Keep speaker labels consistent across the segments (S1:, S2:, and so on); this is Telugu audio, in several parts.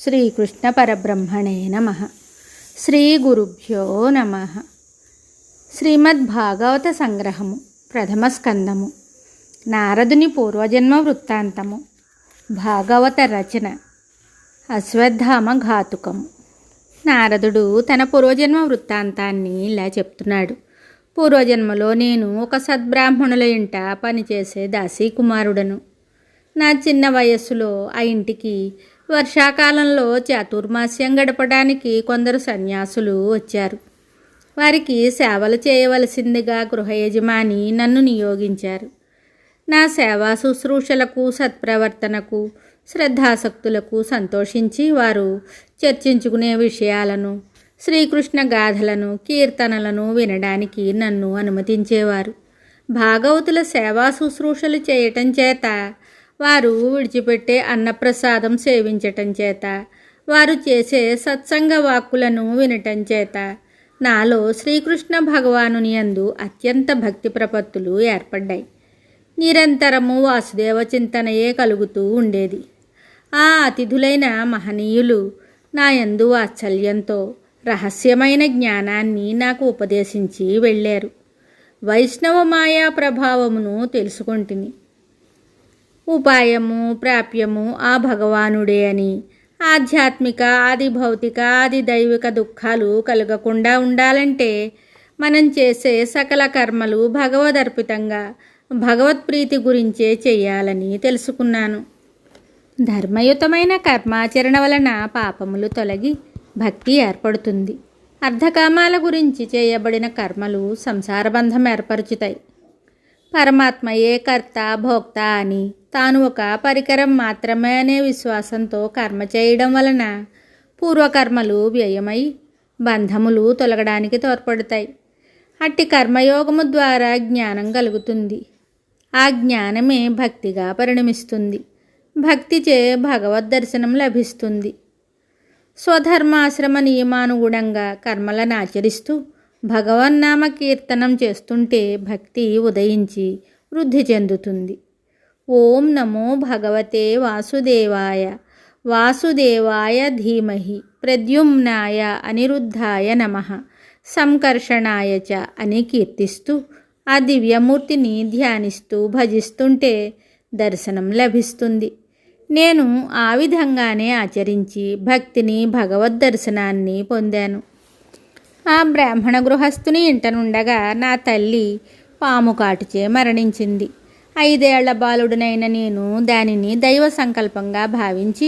S1: శ్రీకృష్ణ పరబ్రహ్మణే నమః. శ్రీ గురుభ్యో నమః. శ్రీమద్భాగవత సంగ్రహము ప్రథమ స్కందము. నారదుని పూర్వజన్మ వృత్తాంతము. భాగవత రచన అశ్వత్థామ ఘాతుకము. నారదుడు తన పూర్వజన్మ వృత్తాంతాన్ని ఇలా చెప్తున్నాడు. పూర్వజన్మలో నేను ఒక సద్బ్రాహ్మణుల ఇంట పనిచేసే దాసీ కుమారుడను. నా చిన్న వయస్సులో ఆ ఇంటికి వర్షాకాలంలో చాతుర్మాస్యం గడపడానికి కొందరు సన్యాసులు వచ్చారు. వారికి సేవలు చేయవలసిందిగా గృహ యజమాని నన్ను నియోగించారు. నా సేవా శుశ్రూషలకు, సత్ప్రవర్తనకు, శ్రద్ధాసక్తులకు సంతోషించి వారు చర్చించుకునే విషయాలను, శ్రీకృష్ణ గాథలను, కీర్తనలను వినడానికి నన్ను అనుమతించేవారు. భాగవతుల సేవా శుశ్రూషలు చేయటం చేత, వారు విడిచిపెట్టే అన్నప్రసాదం సేవించటం చేత, వారు చేసే సత్సంగ వాక్కులను వినటం చేత నాలో శ్రీకృష్ణ భగవానుని యందు అత్యంత భక్తి ప్రపత్తులు ఏర్పడ్డాయి. నిరంతరము వాసుదేవ చింతనయే కలుగుతూ ఉండేది. ఆ అతిథులైన మహనీయులు నా యందు వాత్సల్యంతో రహస్యమైన జ్ఞానాన్ని నాకు ఉపదేశించి వెళ్ళారు. వైష్ణవ మాయా ప్రభావమును తెలుసుకొంటిని. ఉపాయము, ప్రాప్యము ఆ భగవానుడే అని, ఆధ్యాత్మిక, ఆది భౌతిక, ఆది దైవిక దుఃఖాలు కలగకుండా ఉండాలంటే మనం చేసే సకల కర్మలు భగవదర్పితంగా భగవత్ప్రీతి గురించే చెయ్యాలని తెలుసుకున్నాను. ధర్మయుతమైన కర్మాచరణ వలన పాపములు తొలగి భక్తి ఏర్పడుతుంది. అర్ధకామాల గురించి చేయబడిన కర్మలు సంసార బంధం ఏర్పరుచుతాయి. పరమాత్మయే కర్త, భోక్త అని, తాను ఒక పరికరం మాత్రమే అనే విశ్వాసంతో కర్మ చేయడం వలన పూర్వకర్మలు వ్యయమై బంధములు తొలగడానికి తోడ్పడతాయి. అట్టి కర్మయోగము ద్వారా జ్ఞానం కలుగుతుంది. ఆ జ్ఞానమే భక్తిగా పరిణమిస్తుంది. భక్తిచే భగవద్ దర్శనం లభిస్తుంది. స్వధర్మాశ్రమ నియమానుగుణంగా కర్మలను ఆచరిస్తూ భగవన్నామ కీర్తనం చేస్తుంటే భక్తి ఉదయించి వృద్ధి చెందుతుంది. ఓం నమో భగవతే వాసుదేవాయ, వాసుదేవాయ ధీమహి, ప్రద్యుమ్నాయ అనిరుద్ధాయ నమః, సంకర్షణాయ చ అని కీర్తిస్తూ ఆ దివ్యమూర్తిని ధ్యానిస్తూ భజిస్తుంటే దర్శనం లభిస్తుంది. నేను ఆ విధంగానే ఆచరించి భక్తిని, భగవద్ దర్శనాన్ని పొందాను. ఆ బ్రాహ్మణ గృహస్థుని ఇంట నుండగా నా తల్లి పాము కాటుచే మరణించింది. 5 ఏళ్ల బాలుడనైన నేను దానిని దైవ సంకల్పంగా భావించి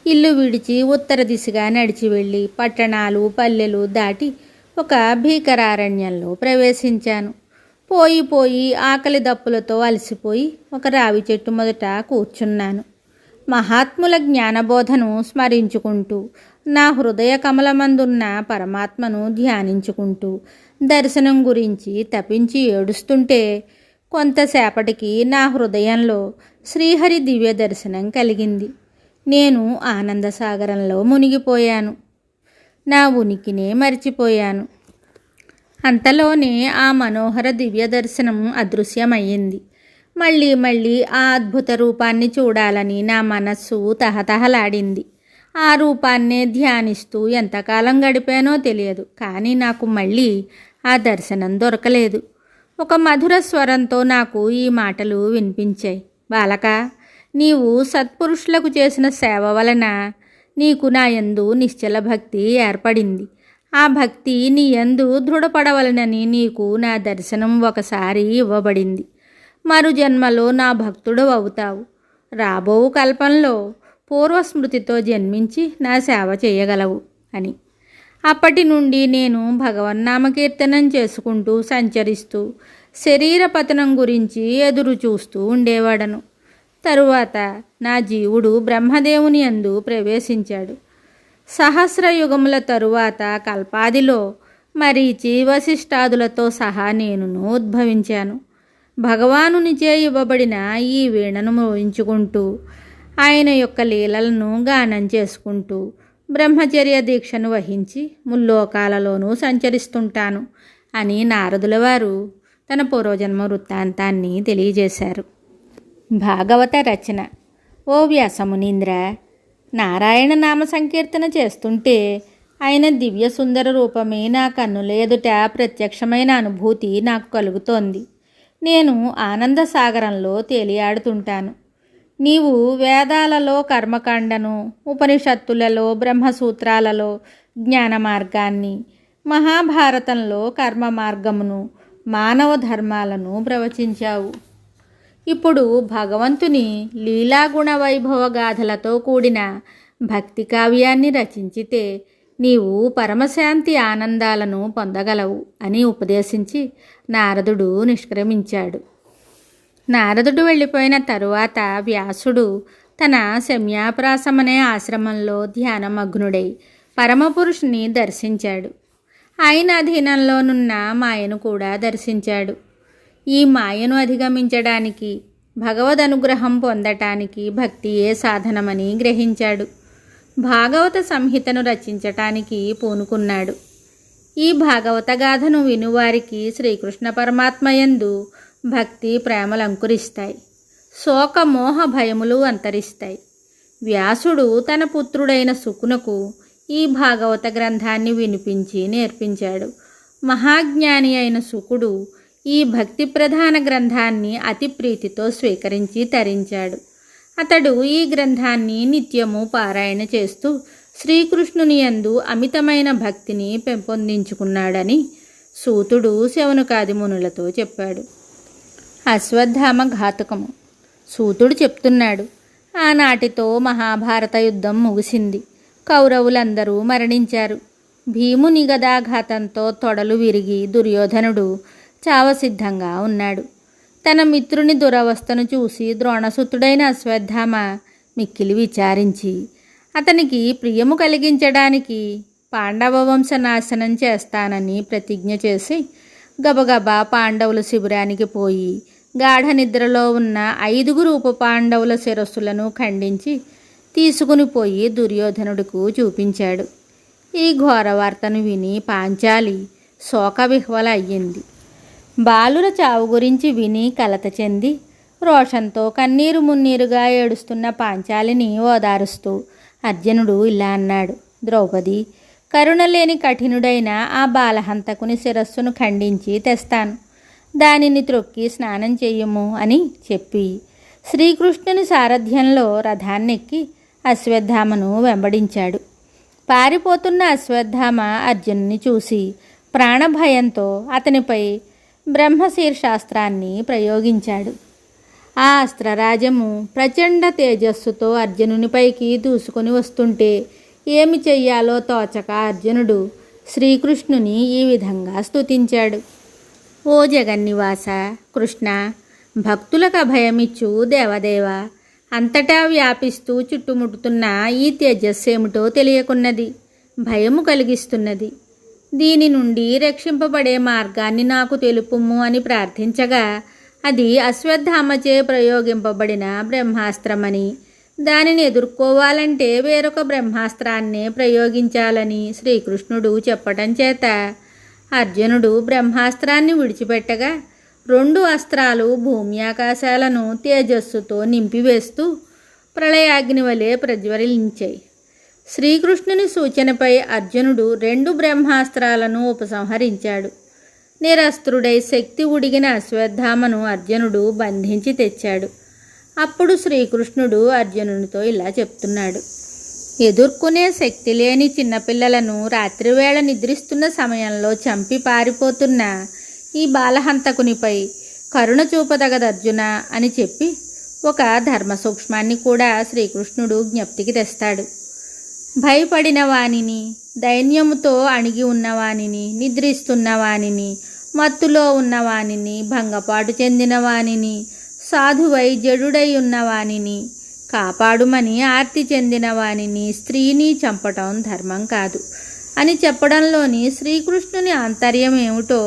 S1: ఇల్లు విడిచి ఉత్తర దిశగా నడిచి వెళ్ళి పట్టణాలు, పల్లెలు దాటి ఒక భీకరారణ్యంలో ప్రవేశించాను. పోయి ఆకలి దప్పులతో అలసిపోయి ఒక రావి చెట్టు మొదట కూర్చున్నాను. మహాత్ముల జ్ఞానబోధను స్మరించుకుంటూ, నా హృదయ కమలమందున్న పరమాత్మను ధ్యానించుకుంటూ దర్శనం గురించి తపించి ఏడుస్తుంటే కొంతసేపటికి నా హృదయంలో శ్రీహరి దివ్య దర్శనం కలిగింది. నేను ఆనందసాగరంలో మునిగిపోయాను. నా ఉనికినే మర్చిపోయాను. అంతలోనే ఆ మనోహర దివ్య దర్శనం అదృశ్యమయ్యింది. మళ్ళీ ఆ అద్భుత రూపాన్ని చూడాలని నా మనస్సు తహతహలాడింది. ఆ రూపాన్నే ధ్యానిస్తూ ఎంతకాలం గడిపానో తెలియదు. కానీ నాకు మళ్ళీ ఆ దర్శనం దొరకలేదు. ఒక మధుర స్వరంతో నాకు ఈ మాటలు వినిపించాయి. బాలక, నీవు సత్పురుషులకు చేసిన సేవ వలన నీకు నా యందు నిశ్చల భక్తి ఏర్పడింది. ఆ భక్తి నీ యందు దృఢపడవలనని నీకు నా దర్శనం ఒకసారి ఇవ్వబడింది. మరు జన్మలో నా భక్తుడు అవుతావు. రాబో కల్పంలో పూర్వస్మృతితో జన్మించి నా సేవ చేయగలవు అని. అప్పటి నుండి నేను భగవన్నామకీర్తనం చేసుకుంటూ సంచరిస్తూ శరీర పతనం గురించి ఎదురు చూస్తూ ఉండేవాడను. తరువాత నా జీవుడు బ్రహ్మదేవుని యందు ప్రవేశించాడు. సహస్రయుగముల తరువాత కల్పాదిలో మరీచి, వశిష్ఠాదులతో సహా నేనును ఉద్భవించాను. భగవానునిచే ఇవ్వబడిన ఈ వీణను మోయించుకుంటూ ఆయన యొక్క లీలలను గానం చేసుకుంటూ బ్రహ్మచర్య దీక్షను వహించి ముల్లోకాలలోనూ సంచరిస్తుంటాను అని నారదుల వారు తన పూర్వజన్మ వృత్తాంతాన్ని తెలియజేశారు. భాగవత రచన. ఓ వ్యాసమునీంద్ర, నారాయణ నామ సంకీర్తన చేస్తుంటే ఆయన దివ్య సుందర రూపమే నా కన్నుల ఎదుట ప్రత్యక్షమైన అనుభూతి నాకు కలుగుతోంది. నేను ఆనంద సాగరంలో తేలియాడుతుంటాను. నీవు వేదాలలో కర్మకాండను, ఉపనిషత్తులలో బ్రహ్మసూత్రాలలో జ్ఞాన మార్గాన్ని, మహాభారతంలో కర్మ మార్గమును, మానవ ధర్మాలను ప్రవచించావు. ఇప్పుడు భగవంతుని లీలాగుణ వైభవ గాథలతో కూడిన భక్తి కావ్యాన్ని రచించితే నీవు పరమశాంతి ఆనందాలను పొందగలవు అని ఉపదేశించి నారదుడు నిష్క్రమించాడు. నారదుడు వెళ్ళిపోయిన తరువాత వ్యాసుడు తన శమ్యాప్రాసమనే ఆశ్రమంలో ధ్యానమగ్నుడై పరమపురుషుని దర్శించాడు. ఆయన అధీనంలోనున్న మాయను కూడా దర్శించాడు. ఈ మాయను అధిగమించడానికి, భగవద్ అనుగ్రహం పొందటానికి భక్తియే సాధనమని గ్రహించాడు. భాగవత సంహితను రచించటానికి పూనుకున్నాడు. ఈ భాగవత గాథను వినువారికి శ్రీకృష్ణ పరమాత్మయందు భక్తి ప్రేమలు అంకురిస్తాయి. శోక మోహ భయములు అంతరిస్తాయి. వ్యాసుడు తన పుత్రుడైన శుకునకు ఈ భాగవత గ్రంథాన్ని వినిపించి నేర్పించాడు. మహాజ్ఞాని అయిన శుకుడు ఈ భక్తి ప్రధాన గ్రంథాన్ని అతి ప్రీతితో స్వీకరించి తరించాడు. అతడు ఈ గ్రంథాన్ని నిత్యము పారాయణ చేస్తూ శ్రీకృష్ణుని యందు అమితమైన భక్తిని పెంపొందించుకున్నాడని సూతుడు శౌనకాది మునులతో చెప్పాడు. అశ్వత్థామ ఘాతుకము. సూతుడు చెప్తున్నాడు, ఆనాటితో మహాభారత యుద్ధం ముగిసింది. కౌరవులందరూ మరణించారు. భీముని గదాఘాతంతో తొడలు విరిగి దుర్యోధనుడు చావసిద్ధంగా ఉన్నాడు. తన మిత్రుని దురవస్థను చూసి ద్రోణసుతుడైన అశ్వత్థామ మిక్కిలి విచారించి అతనికి ప్రియము కలిగించడానికి పాండవ వంశ నాశనం చేస్తానని ప్రతిజ్ఞ చేసి గబగబా పాండవుల శిబిరానికి పోయి గాఢ నిద్రలో ఉన్న 5 ఉప పాండవుల శిరస్సులను ఖండించి తీసుకుని పోయి దుర్యోధనుడికి చూపించాడు. ఈ ఘోర వార్తను విని పాంచాలి శోకవిహ్వల అయ్యింది. బాలుర చావు గురించి విని కలత చెంది రోషంతో కన్నీరు మున్నీరుగా ఏడుస్తున్న పాంచాలిని ఓదారుస్తూ అర్జునుడు ఇలా అన్నాడు, ద్రౌపది, కరుణలేని కఠినుడైన ఆ బాలహంతకుని శిరస్సును ఖండించి తెస్తాను. దానిని త్రొక్కి స్నానం చెయ్యము అని చెప్పి శ్రీకృష్ణుని సారథ్యంలో రథాన్నెక్కి అశ్వత్థామను వెంబడించాడు. పారిపోతున్న అశ్వత్థామ అర్జునుని చూసి ప్రాణభయంతో అతనిపై బ్రహ్మశీర్షాస్త్రాన్ని ప్రయోగించాడు. ఆ అస్త్రరాజము ప్రచండ తేజస్సుతో అర్జునునిపైకి దూసుకొని వస్తుంటే ఏమి చెయ్యాలో తోచక అర్జునుడు శ్రీకృష్ణుని ఈ విధంగా స్తుతించాడు. ఓ జగన్నివాస కృష్ణ, భక్తులకు అభయమిచ్చు దేవదేవ, అంతటా వ్యాపిస్తూ చుట్టుముట్టుతున్న ఈ తేజస్సేమిటో తెలియకున్నది, భయము కలిగిస్తున్నది. దీని నుండి రక్షింపబడే మార్గాన్ని నాకు తెలుపుము అని ప్రార్థించగా అది అశ్వత్థామచే ప్రయోగింపబడిన బ్రహ్మాస్త్రమని, దానిని ఎదుర్కోవాలంటే వేరొక బ్రహ్మాస్త్రాన్నే ప్రయోగించాలని శ్రీకృష్ణుడు చెప్పటం చేత అర్జునుడు బ్రహ్మాస్త్రాన్ని విడిచిపెట్టగా 2 అస్త్రాలు భూమి ఆకాశాలను తేజస్సుతో నింపివేస్తూ ప్రళయాగ్ని వలె ప్రజ్వలించాయి. శ్రీకృష్ణుని సూచనపై అర్జునుడు 2 బ్రహ్మాస్త్రాలను ఉపసంహరించాడు. నిరస్త్రుడై శక్తి ఉడిగిన అశ్వత్థామను అర్జునుడు బంధించి తెచ్చాడు. అప్పుడు శ్రీకృష్ణుడు అర్జునునితో ఇలా చెప్తున్నాడు, ఎదుర్కొనే శక్తి లేని చిన్నపిల్లలను రాత్రివేళ నిద్రిస్తున్న సమయంలో చంపి పారిపోతున్న ఈ బాలహంతకునిపై కరుణ చూపదగదర్జున అని చెప్పి ఒక ధర్మ సూక్ష్మాన్ని కూడా శ్రీకృష్ణుడు జ్ఞప్తికి తెస్తాడు. భయపడిన వానిని, దైన్యముతో అణిగి ఉన్నవానిని, నిద్రిస్తున్న వానిని, మత్తులో ఉన్నవానిని, భంగపాటు చెందిన వానిని, సాధువై జడుడై ఉన్నవానిని కాపాడుమని ఆర్తి చెందిన వానిని, స్త్రీని చంపటం ధర్మం కాదు అని చెప్పడంలోని శ్రీకృష్ణుని ఆంతర్యం ఏమిటో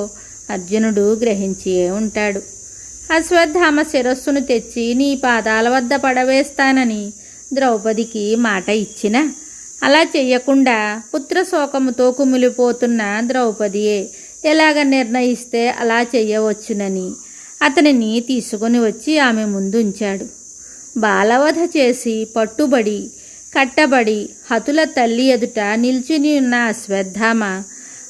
S1: అర్జునుడు గ్రహించే ఉంటాడు. అశ్వత్థామ శిరస్సును తెచ్చి నీ పాదాల వద్ద పడవేస్తానని ద్రౌపదికి మాట ఇచ్చిన అలా చెయ్యకుండా పుత్రశోకముతో కుమిలిపోతున్న ద్రౌపదియే ఎలాగ నిర్ణయిస్తే అలా చెయ్యవచ్చునని అతనిని తీసుకొని వచ్చి ఆమె ముందుంచాడు. బాలవధ చేసి పట్టుబడి కట్టబడి హతుల తల్లి ఎదుట నిల్చుని ఉన్న అశ్వత్థామ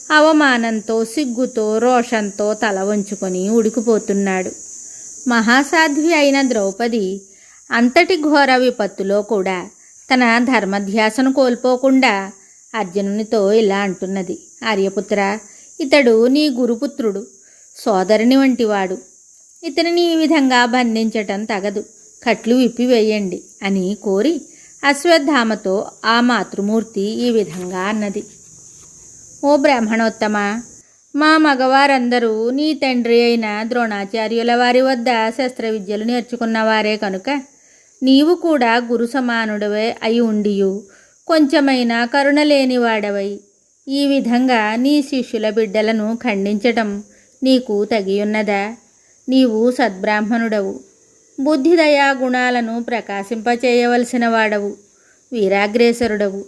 S1: అవమానంతో, సిగ్గుతో, రోషంతో తల వంచుకొని ఉడికిపోతున్నాడు. మహాసాధ్వి అయిన ద్రౌపది అంతటి ఘోర విపత్తులో కూడా తన ధర్మధ్యాసను కోల్పోకుండా అర్జునునితో ఇలా అంటున్నది: ఆర్యపుత్ర, ఇతడు నీ గురుపుత్రుడు, సోదరుని వంటివాడు. ఇతనిని ఈ విధంగా బంధించటం తగదు, కట్లు విప్పివేయండి అని కోరి అశ్వత్థామతో ఆ మాతృమూర్తి ఈ విధంగా అన్నది: ఓ బ్రాహ్మణోత్తమ, మా మగవారందరూ నీ తండ్రి అయిన ద్రోణాచార్యుల వారి వద్ద శస్త్రవిద్యలు నేర్చుకున్నవారే కనుక నీవు కూడా గురు సమానుడవే అయి ఉండియు కొంచెమైనా కరుణ లేనివాడవై ఈ విధంగా నీ శిష్యుల బిడ్డలను ఖండించటం నీకు తగియున్నదా? నీవు సద్బ్రాహ్మణుడవు, బుద్ధిదయా గుణాలను ప్రకాశింపచేయవలసిన వాడవు, వీరాగ్రేసరుడవు.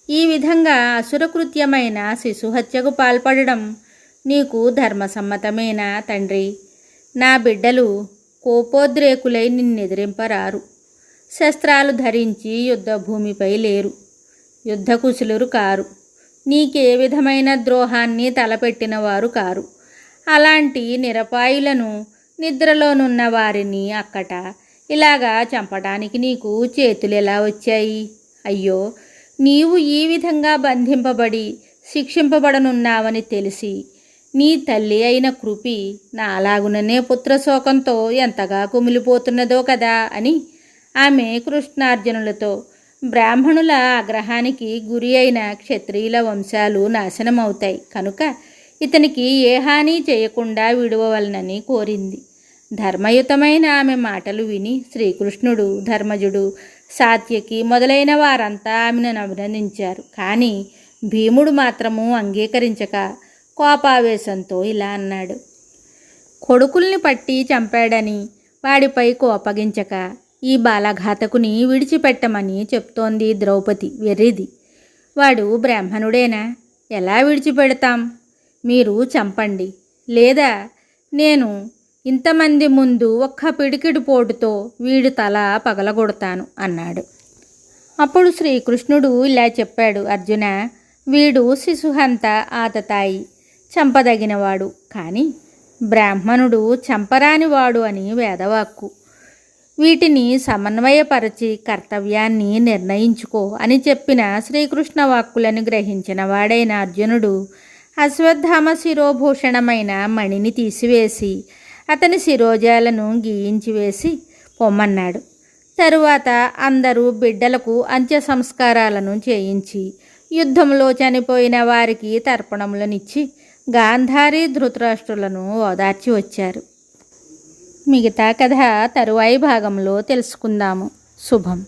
S1: ఈ విధంగా అసురకృత్యమైన శిశుహత్యకు పాల్పడడం నీకు ధర్మసమ్మతమేనా తండ్రి? నా బిడ్డలు కోపోద్రేకులై నిన్నెదిరింపరారు, శస్త్రాలు ధరించి యుద్ధభూమిపై లేరు, యుద్ధకుశలురు కారు, నీకే విధమైన ద్రోహాన్ని తలపెట్టిన వారు కారు. అలాంటి నిరపాయులను, నిద్రలోనున్న వారిని అక్కట ఇలాగా చంపడానికి నీకు చేతులు ఎలా వచ్చాయి? అయ్యో, నీవు ఈ విధంగా బంధింపబడి శిక్షింపబడనున్నావని తెలిసి నీ తల్లి అయిన కృపి నాలాగుననే పుత్రశోకంతో ఎంతగా కుమిలిపోతున్నదో కదా అని ఆమె కృష్ణార్జునులతో బ్రాహ్మణుల ఆగ్రహానికి గురి అయిన క్షత్రియుల వంశాలు నాశనమవుతాయి కనుక ఇతనికి ఏ హాని చేయకుండా విడువవలనని కోరింది. ధర్మయుతమైన ఆమె మాటలు విని శ్రీకృష్ణుడు, ధర్మజుడు, సాత్యకి మొదలైన వారంతా ఆమెను అభినందించారు. కానీ భీముడు మాత్రము అంగీకరించక కోపావేశంతో ఇలా అన్నాడు: కొడుకుల్ని పట్టి చంపాడని వాడిపై కోపగించక ఈ బాలఘాతకుని విడిచిపెట్టమని చెప్తోంది ద్రౌపది వెర్రిది. వాడు బ్రాహ్మణుడేనా? ఎలా విడిచిపెడతాం? మీరు చంపండి, లేదా నేను ఇంతమంది ముందు ఒక్క పిడికిడి పోటుతో వీడి తల పగలగొడతాను అన్నాడు. అప్పుడు శ్రీకృష్ణుడు ఇలా చెప్పాడు: అర్జున, వీడు శిశుహంత ఆతతాయి, చంపదగినవాడు, కానీ బ్రాహ్మణుడు చంపరానివాడు అని వేదవాక్కు. వీటిని సమన్వయపరచి కర్తవ్యాన్ని నిర్ణయించుకో అని చెప్పిన శ్రీకృష్ణ వాక్కులను గ్రహించిన వాడైన అర్జునుడు అశ్వత్థామ శిరోభూషణమైన మణిని తీసివేసి అతని శిరోజాలను గీయించి వేసి పొమ్మన్నాడు. తరువాత అందరూ బిడ్డలకు అంత్య సంస్కారాలను చేయించి యుద్ధంలో చనిపోయిన వారికి తర్పణములనిచ్చి గాంధారి, ధృతరాష్ట్రులను ఓదార్చి వచ్చారు. మిగతా కథ తరువాయి భాగంలో తెలుసుకుందాము. శుభం.